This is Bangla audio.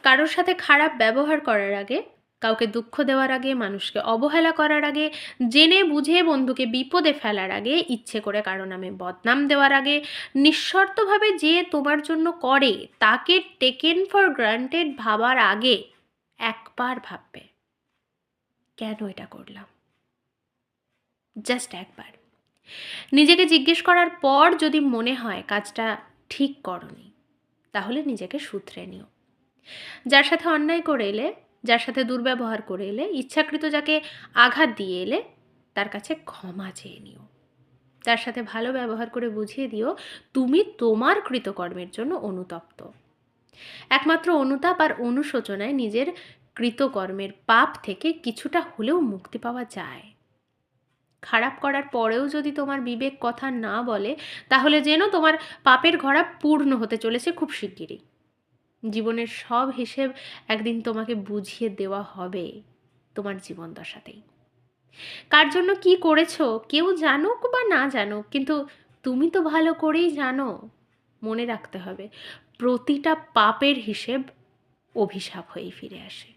কারোর সাথে খারাপ ব্যবহার করার আগে, কাউকে দুঃখ দেওয়ার আগে, মানুষকে অবহেলা করার আগে, জেনে বুঝে বন্ধুকে বিপদে ফেলার আগে, ইচ্ছে করে কারো নামে বদনাম দেওয়ার আগে, নিঃশর্তভাবে যে তোমার জন্য করে তাকে টেকেন ফর গ্রান্টেড ভাবার আগে একবার ভাববে, কেন এটা করলাম? জাস্ট একবার নিজেকে জিজ্ঞেস করার পর যদি মনে হয় কাজটা ঠিক করনি, তাহলে নিজেকে শুধরে নিও। যার সাথে অন্যায় করে এলে, যার সাথে দুর্ব্যবহার করে এলে, ইচ্ছাকৃত যাকে আঘাত দিয়ে এলে, তার কাছে ক্ষমা চেয়ে নিও। তার সাথে ভালো ব্যবহার করে বুঝিয়ে দিও তুমি তোমার কৃতকর্মের জন্য অনুতপ্ত। একমাত্র অনুতাপ আর অনুশোচনায় নিজের কৃতকর্মের পাপ থেকে কিছুটা হলেও মুক্তি পাওয়া যায়। খারাপ করার পরেও যদি তোমার বিবেক কথা না বলে, তাহলে যেন তোমার পাপের ঘড়া পূর্ণ হতে চলেছে খুব শিগগিরই। জীবনের সব হিসেব একদিন তোমাকে বুঝিয়ে দেওয়া হবে তোমার জীবন দশাতেই। কার জন্য কি করেছো কেউ জানুক বা না জানুক, কিন্তু তুমি তো ভালো করেই জানো। মনে রাখতে হবে, প্রতিটা পাপের হিসেব অভিশাপ হয়েই ফিরে আসে।